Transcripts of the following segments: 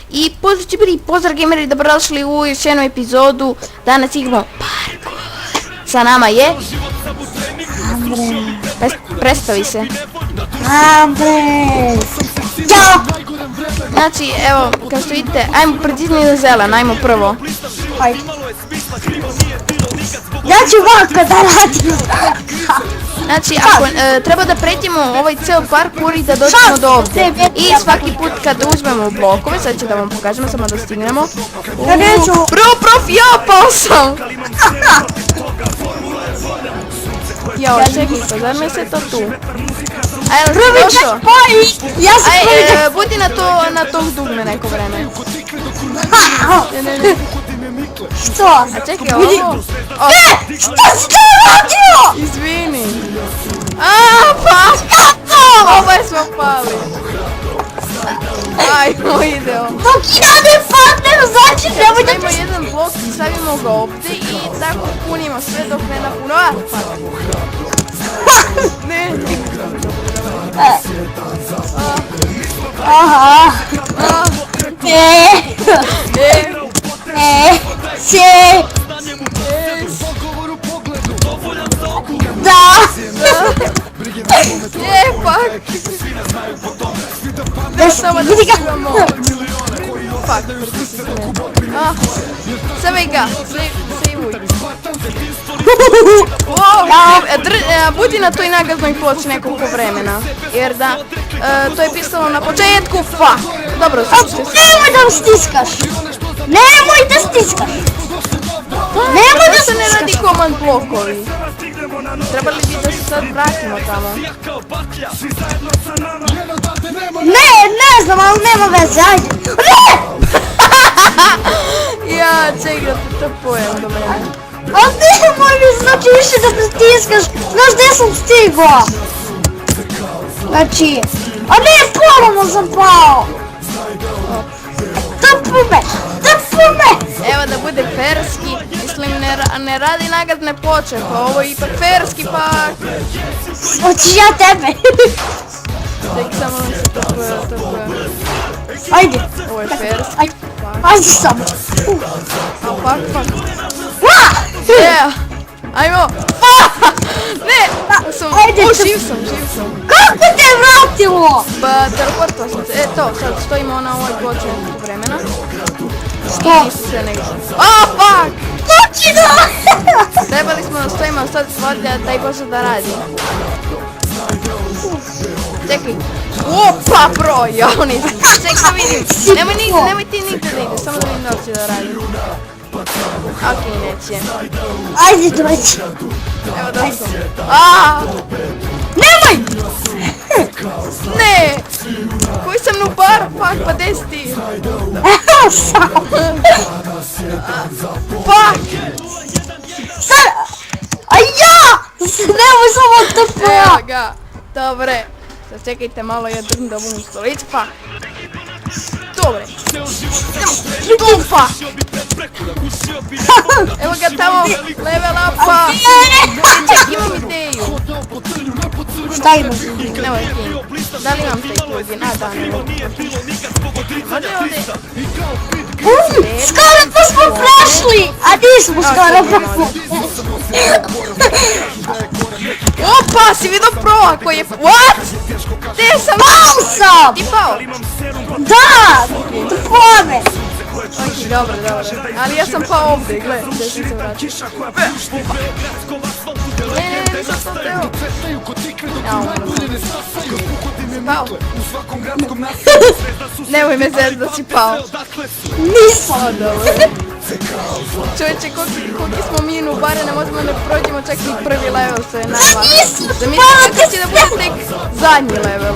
I pozdrav će biti, pozdrav gameri, dobrodošli u još jednu epizodu. Danas igramo parkour. Sa nama je... Andrej. Predstavi se. Andrej. Ja! Znači, evo, kao što vidite, ajmo preciznije do zelen, ajmo prvo. Ajde. Ja ću ovako da radim. Znači, ako treba da pređemo ovaj ceo parkour i da dođemo do ovdje. I svaki put kad uzmemo blokove, sad ću da vam pokažemo, samo da stignemo. Ja neću. Prof, ja pao sam! Jao, čekaj, pa zar mi se to tu? Ajde, Prvi došao? checkpoint! Ja sam prvi checkpoint! Budi na tom dugme neko vreme. Ne. Što? A čekaj, ovo... Ne! Što si to radio? Izvini. Pa! Ovaj smo pali. Ajmo, ideo. Dok ja ne padnem, znači nemoj da Stavimo jedan blok i stavimo ga ovdje i tako punimo sve dok ne napuno. Ne. Aha. Se. Da. Pak. Vidi ga. Pak, Savi ga, sejvuj. Budi na toj nagaznoj ploči nekoliko vremena. Jer da, to je pisalo na početku, Dobro, slušajte se. Nemoj da stiskaš. Nemoj da stiskaš. Nemoj da se ne radi command blokovi. Trebali bi da se sad vratimo tamo. Ne znam, ali nema veze, ajde. Ne! Ja, čekaj da te to pojem do mene. Ali nemoj mi znači više da pritiskaš. Znaš gdje sam stigao? Znači... A ne, ponovno sam pao. Trpu me! Evo da bude ferski, mislim ne radi nagazne ploče, pa ovo je ipak ferski pak. Hoćeš ja tebe? Čekaj samo da se to Ajde. Ovo je ferski. Ajde samo. Pak. Ajmo. Ne! Ajde. Živ sam. Kako te je vratilo? Pa teleportao sam se. To, sad stojimo na ovoj ploči nekog vremena. Što? Nisu se negdje. Fuck! Točno! Trebali smo da stojimo sad valjda taj posao da radi. Čekaj. Opa, bro, ja nisam. Čekaj da vidim. Nemoj ti nigdje da ide, samo da vidim da li će da radi. Ok, neće. Ajde dođi. Evo da sam. Nemoj! Ne! Koji sam nubar? Fuck, pa gdje si ti? Evo sam. Fuck! Sad! A ja! Nemoj samo TPA! Evo ga. Dobre. Sad čekajte malo, ja drgam da bum stolić, pa. Dobre. Tufa! Evo ga tamo, level upa! Ček, imam ideju. Šta imaš? Nemoj ti. Da li imam taj plugin? Da, ne mogu. Može ovdje? Skoro pa smo prošli! A nismo skoro pa smo. Opa, si vidio pro koji je... What? Gdje sam? Pao sam! Ti pao? Da! Tupone! Ok, dobro. Ali ja sam pao ovdje, gle, gdje sam se vratio. Ne, nisam to teo. Pao. Nemoj me zezati da si pao. Nisam! Čovječe, koliki smo mi nubare, ne možemo da prođemo čak i prvi level, što je nama. Nisam! Zamislite kako će da bude tek zadnji level.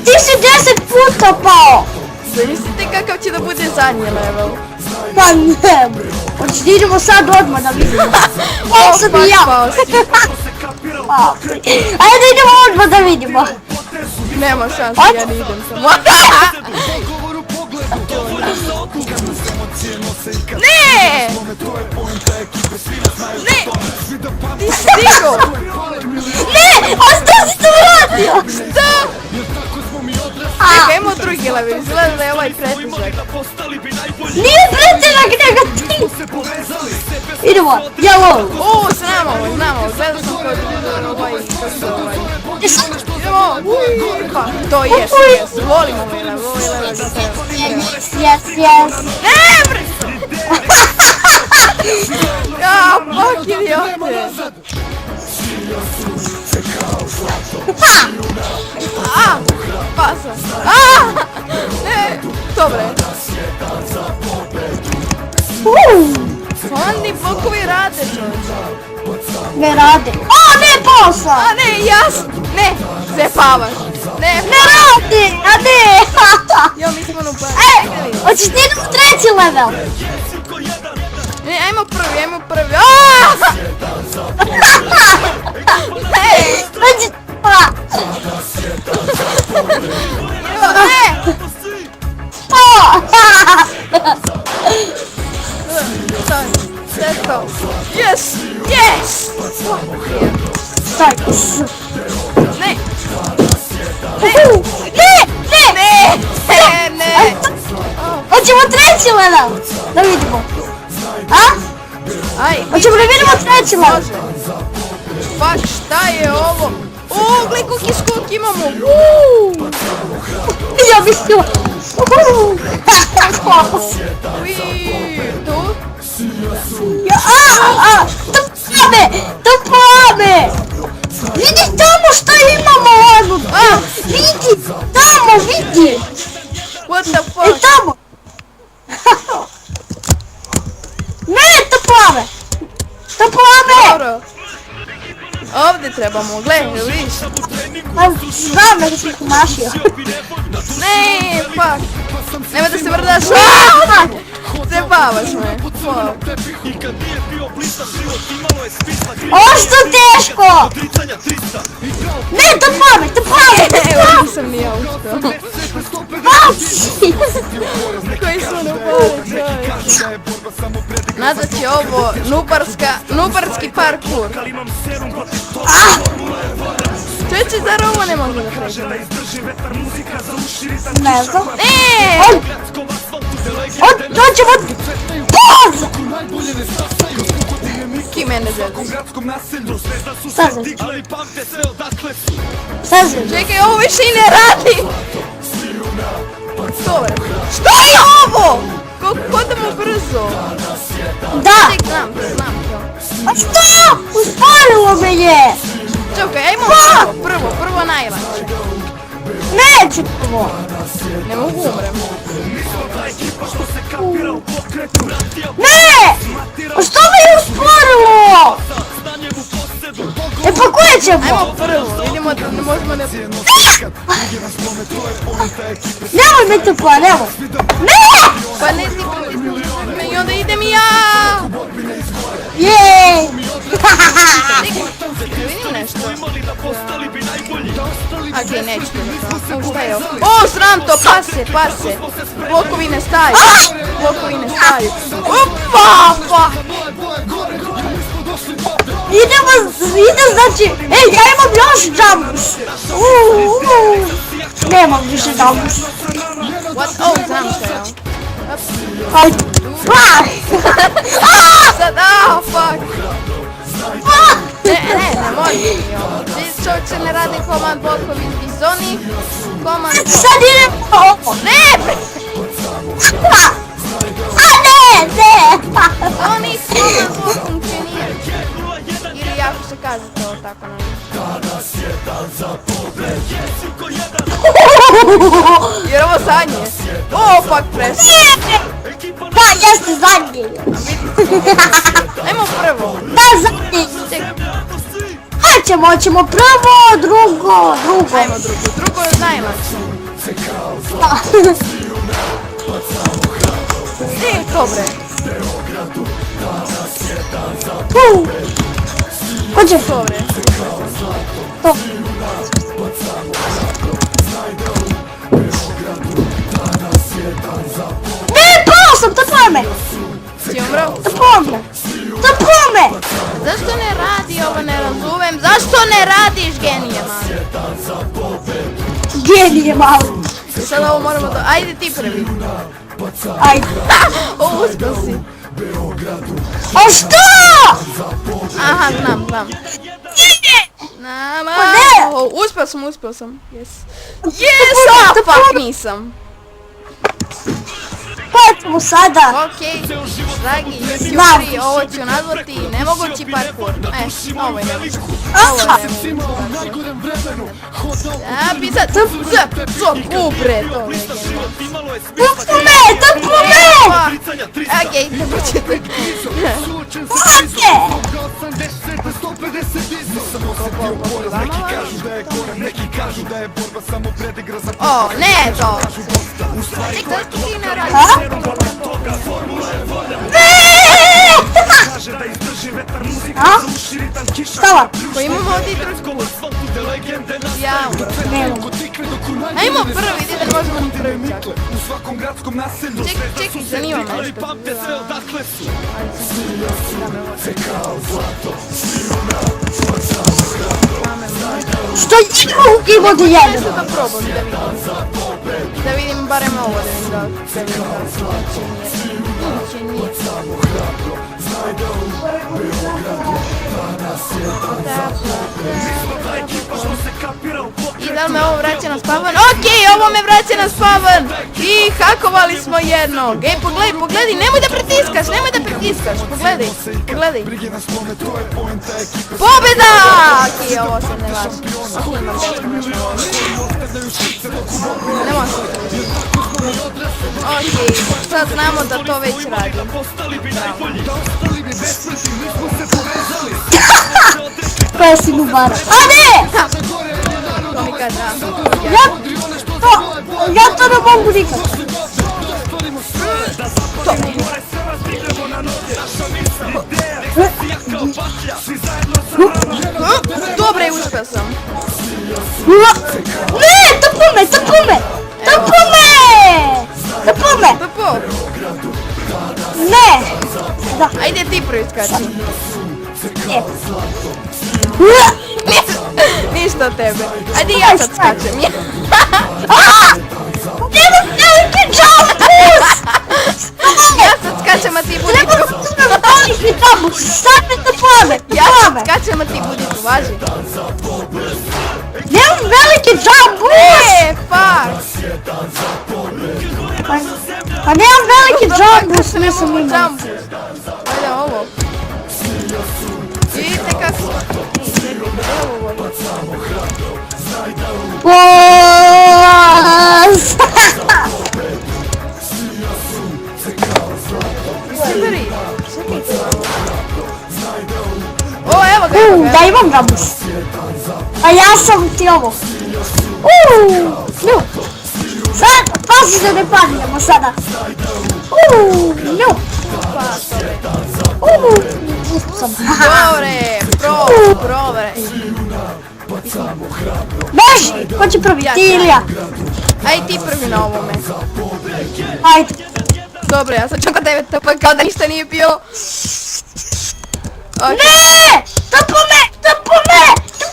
Ti si 10 puta pao! Zamislite kakav će da bude zadnji level. Pa ne! Hoćeš da idemo sad odmah da vidimo. Ovo sam i ja! Pao si. Ajde idemo odmah da vidimo. Nema šanse, ja ne idem samo. Ne! Ne! Ti si stigo! Ne! A što si to uradio? Što? Čekaj, imamo drugi level, izgleda da je ovaj pretežan. težak. Nije pretežak, nego ti. Idemo, jelo. Znam ovo, gledao sam kao ovaj, kako se ovaj. Jesam. Idemo, pa, to jest, volimo Mila, Yes. Ne, bre! Ja, fuck idiote! Pasa! Ne, dobre. Oni blokovi rade, čovječe. Ne rade. O, ne, posa. Ne, ne, zepavaš. Ne radi, a ne. Jo, mi smo na Hoćeš ti idemo u 3. level? Ne, ajmo prvi. Ne! Hoćeš pa. Ne! Sve to. Yes! Ne! Ne! Hoćemo 3. level. Da vidimo. Hoćemo da vidimo 3. level. Fuck, šta je ovo? Gle, kuki skok imamo. Ja bih htjela. Tu? Topame! Vidi tamo šta imamo! Vidi! Tamo, vidi! What the fuck? Tamo! Ne, topame! Dobro. Ovdje trebamo, gledaj, vidiš? Znam da si pomašio. Ne, fuck. Nema da se vrdaš. Zebavaš me. Ovo što teško! Ne, topame! Evo nisam ni ja uštao. Baci! Koji smo napali, čovječ. Nazvat će ovo nubarski parkour. Čovječe, zar ovo ne mogu da pređemo? Ne znam. Dođemo... Boz! Ki mene zezaš? Sazim. Čekaj, ovo više i ne radi! Dobre. Što je ovo? Hodamo brzo. Da! Znam to. A što? Uspalilo me je! Čekaj, ajmo prvo najlakše. Neću ovo! Ne mogu umrem. Ne! A što me je usporilo? Pa koje ćemo? Ajmo prvo, vidimo da ne možemo ne... Nemoj me to pa, nemoj! Ne! Pa ne, i onda idem i ja! Jej! Vidim nešto. Okej, nećete da to. Šta je ovo? O, sram to, pase! Blokovi ne staju. Opa! Idemo, znači... Ej, ja imam još jumps! Nemam više jumps. What? Oh, znam šta je ovo. Sad, fuck! Ne može. Čovjek se ne radi komand blokovi iz zoni. Sad idemo ovo! Ne! Ne! Zoni komand blok funkcionira. Ili jako se kaže to tako na jer ovo zadnje. O, fuck, pres. Da, jeste zadnje. Ajmo prvo. Da, zadnje. Hoćemo prvo, drugo. Ajmo drugo je najlakše. Dobre. Hoće. Dobre. To. Ne, pao sam, topome! Si umrao? Topome! Zašto ne radi ovo, ne razumem? Zašto ne radiš, genije mali? Genije mali. I sad ovo moramo da... Ajde ti prvi. Ajde. O, uspio si. A što? Aha, znam. Pa ne. Uspio sam. Yes, a fuck nisam. Pa ćemo sada. Okej, dragi Znam. YouTuberi, ovo ću nazvati nemogući parkour. Ovo je nemogući. Aha. Pisat, ubre, to je genijalno. Tako me! Okej, dobro ćete. Pake! O, ne to! Čekaj, to ti ne radi. A? Stava. Pa imamo ovdje drugu. Ja, ajmo prvi, vidite da možemo ni prvi čak. Čekaj, zanima me nešto. Što idemo u keyboardu jedan? Nešto da probam da vidim. Da vidim barem ovo da vidim da vidim da nije. I da li me ovo vraća na spavan? Okej, ovo me vraća na spavan! I hakovali smo jednog! Ej, pogledaj, nemoj da pritiskaš! Pogledaj! Pobjeda! Okej, ovo se ne važi. Okej, imam ne može. Okej, sad znamo da to već radi. Koja si nubara? A ne! To mi kaže, Ja to ne mogu nikad. Dobre, uspio sam. Ne, topo me! Ne! Da. Ajde ti prvi skači. Ne. Ništa od tebe. Ajde ja sad skačem. Nemam veliki jumpus! Ja sad skačem, a ti budi tu. Nemam veliki jumpus! Sad me to pome! Ja sad skačem, a ti budi tu, važi. Nemam veliki jumpus! Fuck. Pa nemam veliki jumpus, nisam imao. Jumpus. Ajde ovo. Vidite kako... Super. O, evo ga. Da imam jumpus. A ja sam ti ovo. No. Sad, pazi da ne padnemo sada. No. Dobre, probre. Beži, ko će prvi, ti ili ja? Aj ti prvi na ovome. Ajde. Dobro, ja sad ću kod tebe pa kao da ništa nije bio. Ne! Topo me!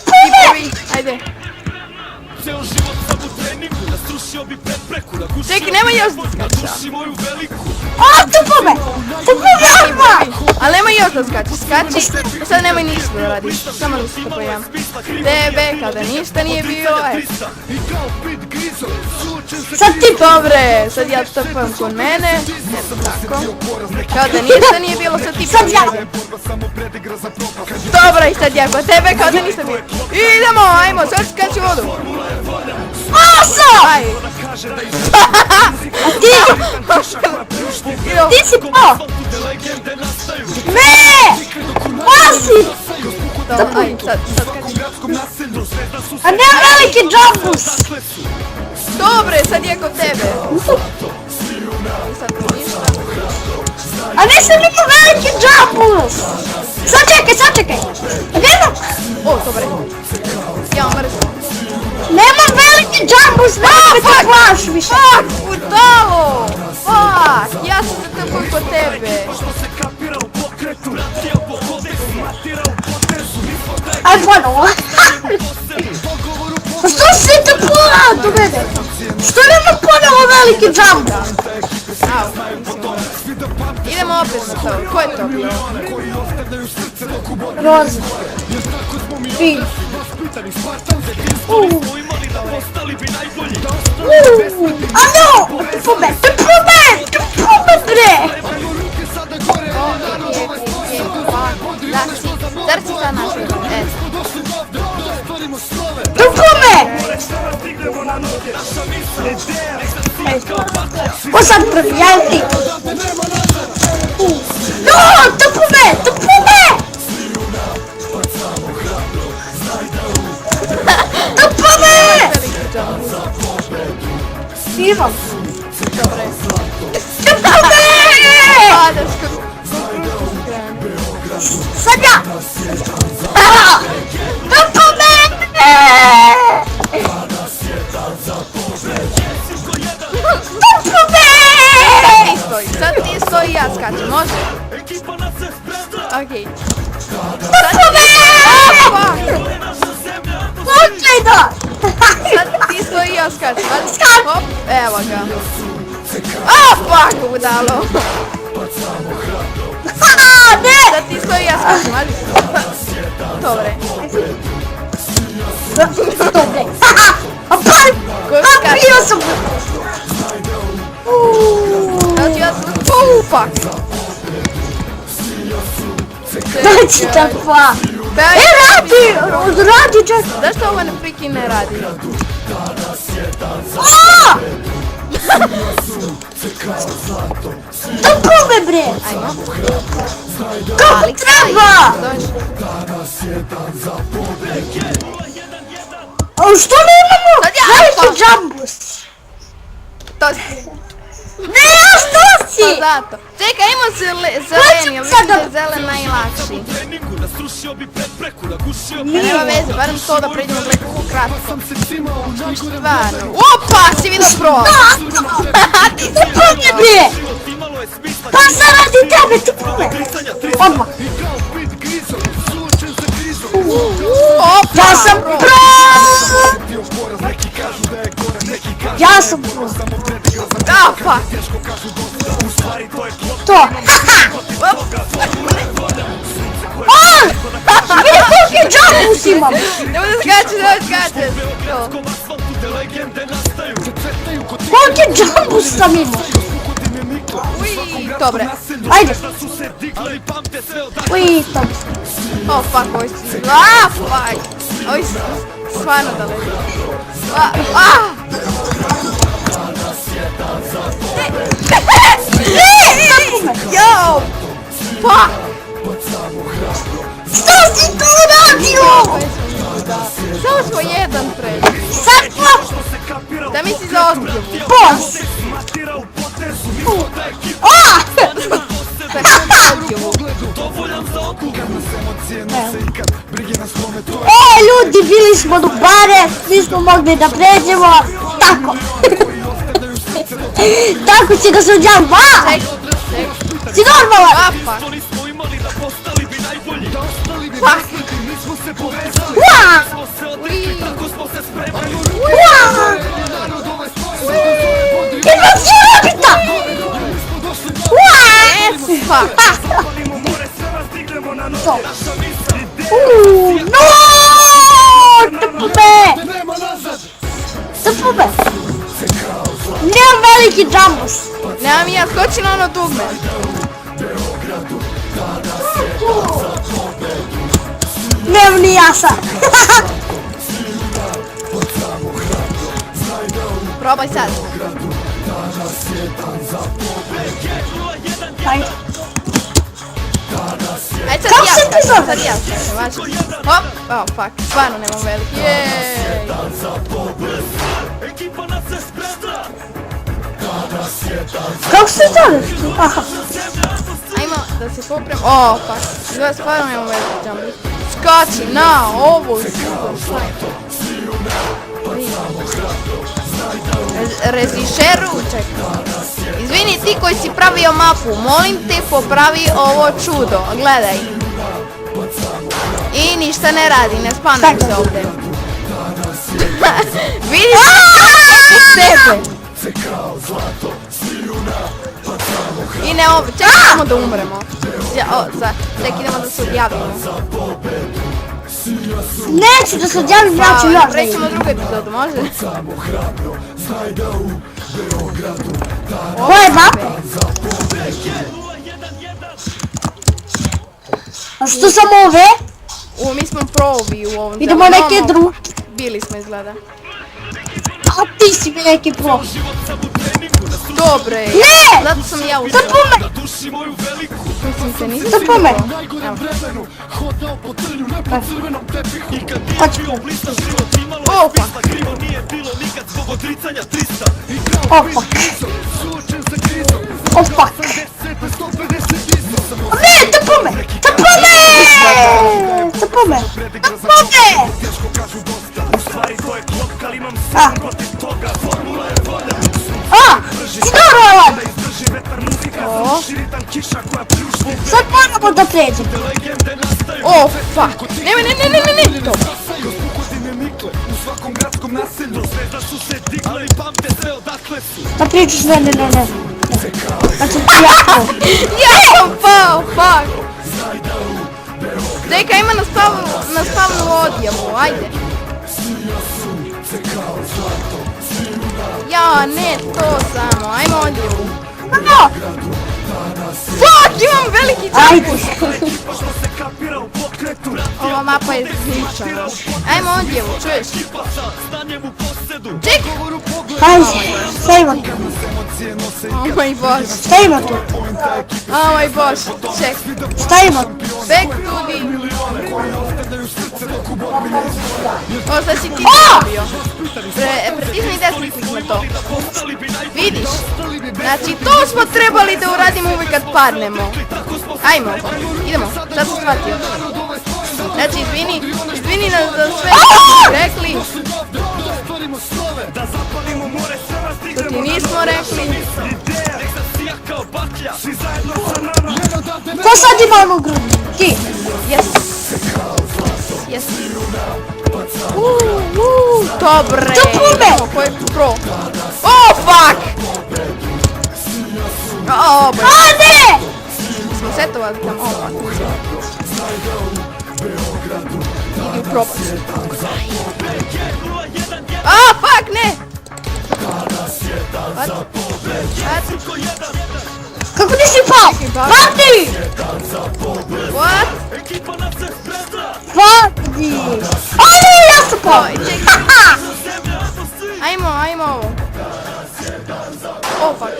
Prvi, ajde. Čekaj, nemoj još da skača. A, topo me odmah! Ali nemoj još da skači. Sad nemoj ništa da radiš, samo da se to pojam. Tebe, kada ništa nije bilo, Sad ti Dobre, sad ja trpam kod mene. Tako. Kada ništa nije bilo, sad ti Sad ja. Dobro, i sad ja kod tebe, kada ništa nije. Idemo, ajmo, sad skači vodu. Oso! Aj. A ti si po! Ne! Pasi! Dobro, aj, sad skači. A ne veliki jumpus! Dobre, sad je kod tebe. Sad ništa. A nisam imao veliki jumpus! Sad čekaj! Nemam! O, dobre. Ja mrzim. Nemam veliki jumpus, nemam me to plaš više! Budalo! Fuck! Ja sam se tako kod tebe. Aj ponovo! Što si te pula do mene? Što nema ponovo veliki jumpus? Au, mislim. Idemo opet na to. Ko je to bio? Roza. Fin. A no! Tupube bre! Dar si sta naša. Tupube! Ko sad prebijati? No! Tupube! Sviram. Dobre. Tupube! Padaš kako... Sad ja! Tupube! Tupube! Sad ti stoji, ja skačem, može? Okej. Tupube! Počej da! Sad ti stoji, ja skačem, ali Skač! hop, evo ga. A, fuck, udalo. Ne! Sad ti stoji, ja skačem, ali... Dobre. Dobre. A par! A bio sam! Znači ja sam... Fuck. Znači takva! radi! Radi čak! Zašto ovo ne freaking ne radi? Aaaa! Da probe bre! Ajmo. Kako treba? A što ne imamo? Sad ja, Veliki džambus! To Ne, ja što si? pa zato. Čekaj, imamo zeleni, ja vidim da je zelen najlakši. Nema veze, barem to da pređemo gledamo kratko. Stvarno. Opa, si vidio pro! Ti si Probe bre! Pa sad radi tebe, ti probe! Odmah! Opa! Ja sam pro! Ja sam pro! Da, fuck! To! On! Vidi koliki džambus imam! Nemoj da skačeš, nemoj skačeš! To. Koliki džambus sam imao! Ui, dobre. Ajde! Ui, tam. O, fuck, ovo si... Aaa, fuck! Ovo si stvarno daleko. Yo! Fuck! Što si tu radio? Samo smo jedan pred. Sad smo Da mi si za odbiju. boss! O! E, ljudi, bili smo do bare, nismo mogli da pređemo, tako. Tako si ga suđam, va! Ček. Si normalan! A, fuck. Fuck. Ua! Ui. Ua! Imam si rabita! Ua! Yes, fuck. To. No! Tpube! Tpube! Nemam veliki džambus. Nemam ja, skoči na ono dugme. Nemam ni ja sad. Probaj sad. Ajde. Ajde sad Kako ja se ti skačem, zoveš? sad ja skačem, važi. Hop, oh fuck, stvarno nemam veliki. Jej. Kako se zoveš? Aha. Ajmo da se poprem. O, fuck, izgleda stvarno nemam veliki jump. Skači na ovu super Režišeru, čekaj. Izvini, ti koji si pravio mapu, molim te popravi ovo čudo, gledaj. I ništa ne radi, ne spanuj se ovdje. Vidiš kako sebe. ne, ovo, čekaj, samo da umremo. Čekaj, idemo da se odjavimo. Neću da se odjavim, ja ću još da Prećemo idem. drugu epizodu, može? Ko je bab? A što samo ove? Mi smo provi u ovom. Idemo neke druge. Bili smo izgleda. A ti si mi neki pro. Dobro je. Ne! Zato sam ja uzela. Da pome! Mislim se nisam. Da pome! Hoću pome. Opa! Opak. Opak. Ne, da pome! Da pome! Da pome! Da pome! Zdorovan! Sad moramo da pređemo. Oh, fuck! Nemoj, ne! Dobro. Da pričaš, ne. Znači ti jako. Ja sam pao, fuck! Deka ima na spavnu odjavu, ajde. Ja, ne to samo, ajmo odjavu. No! Fuck, imam veliki Ajde. čapus. Ova mapa je zličana. Ajmo odjavu, čuješ? Čekaj! Ajde, stavimo tu. Oh moj bož. Stavimo tu. Oh moj bož. Ček. Stavimo tu. Back to the... O, sad si ti O! dobio. Pritisni desni klik na to. Vidiš? Znači, to smo trebali da uradimo uvijek kad padnemo. Ajmo. Idemo. Sad sam shvatio. Znači, izvini nas za sve što smo rekli. Što ti nismo rekli. Ko sad ima onu grudu? Ti. Yes. Yes. Dobre. Dobre. Ko je pro? Oh, fuck! Oh, boy. A ne! Smo setovali tam. Oh, fuck. Idi u probat. Ah, fuck, ne! What? Kako nisi pao? Pati! What? Pati! Ali ja sam pao! Oj, čekaj. Ajmo ovo. Oh, fuck.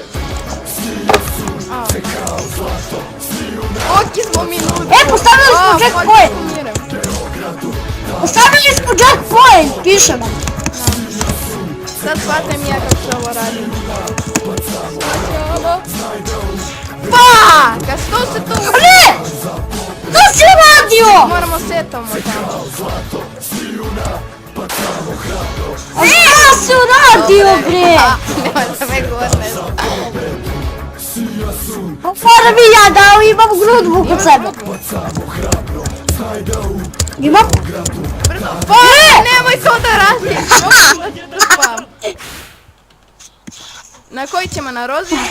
Oki smo mi ludi. Postavili smo checkpoint! Postavili smo checkpoint! Piše nam. Sad shvatam ja kako se ovo radi. Fuck! A što se to... Ne! To si radio! Moramo setamo tamo. A šta si uradio, bre? Nemoj da me gorneš. Moram i ja da imam grudbu kod sebe. Imam? Fuck! Nemoj to da radiš! Na koji ćemo, na rozini?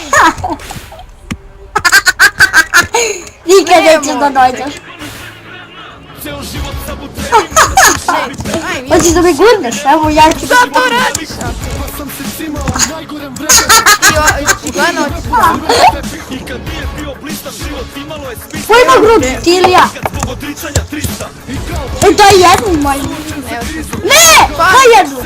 Nikad nećeš da dođeš. Hoćeš da me gurneš? Evo ja ću... Što to radiš? Gledano ću. Ko ima grudbu? Ti ili ja? E, daj jednu moju. Ne! Daj jednu!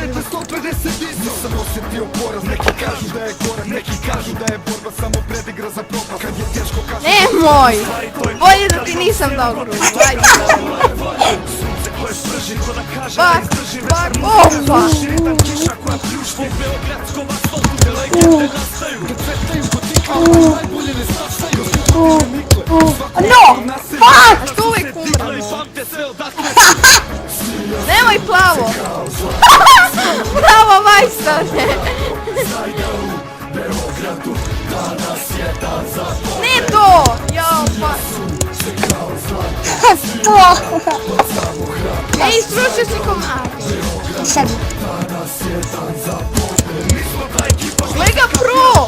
Nemoj! Bolje da ti nisam dao grudbu. Ajde. Fuck! Oh, fuck! No! Fuck! Što uvijek umremo? Nemoj plavo! Plavo majstore! Ne to! Jao, fuck! To! Ej, srušio si komad! Sebi. Lega pro!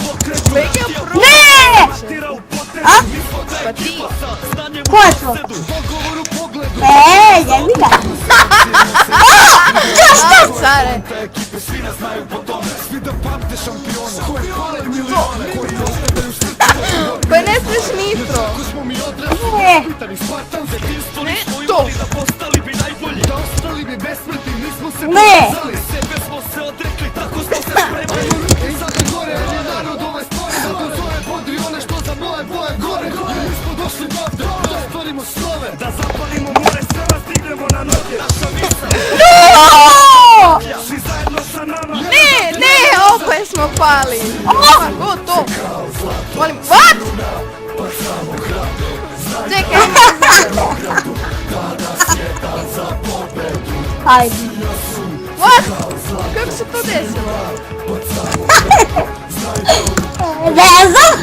Lega pro! Ne! Mitro. Jebi ga. A, care. Pa ne smiješ nitro. Ne. Ne, to. Ne. No! Ne, opet smo pali. O, to. Molim, what? Čekaj. Ajde. What? Kako se to desilo? Ne znam.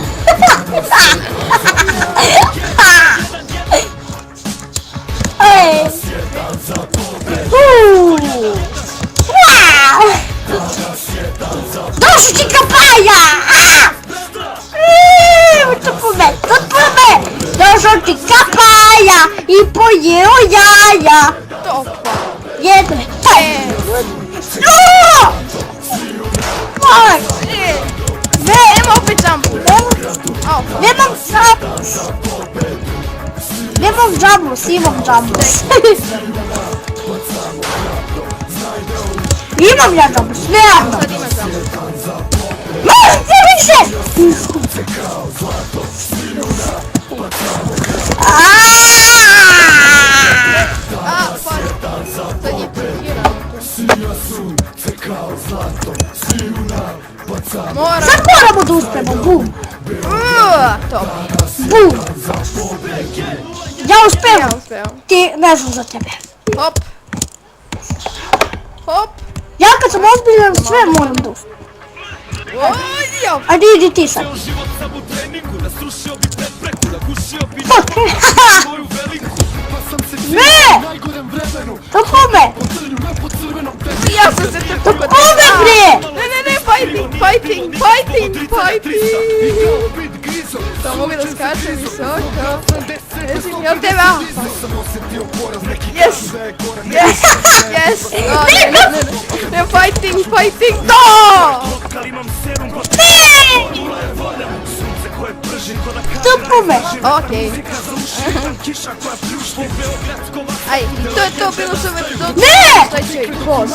Ej. Došli ti kapaja! Tupume! Došao ti kapaja i pojeo jaja! Topa. Jedno. Ne. Ne! Nema opet jumpu. Au, pa. Nemam džambus, imam džambus. Imam ja džambus, stvarno. Sad ima jumpu. Možete više! A, pa. Sad je pirano. Moram. Sad moramo da uspemo, bum! Top. Bum! Ja Ja uspevam, uspeo. ti ne znam za tebe. Hop. Hop. Ja kad sam ozbiljan sve moram da uspem. Ojo. Ajde idi ti sad. Fuck! Ne! Topome! Ja sam se trpao. Topome bre! Ne, fighting. To mogu da skačem visoko. Ježim, jel tebe? Yes. O, ne, fighting, to! Topome! Okej. Aj, to je to bilo što me... Ne! Šta će, boss.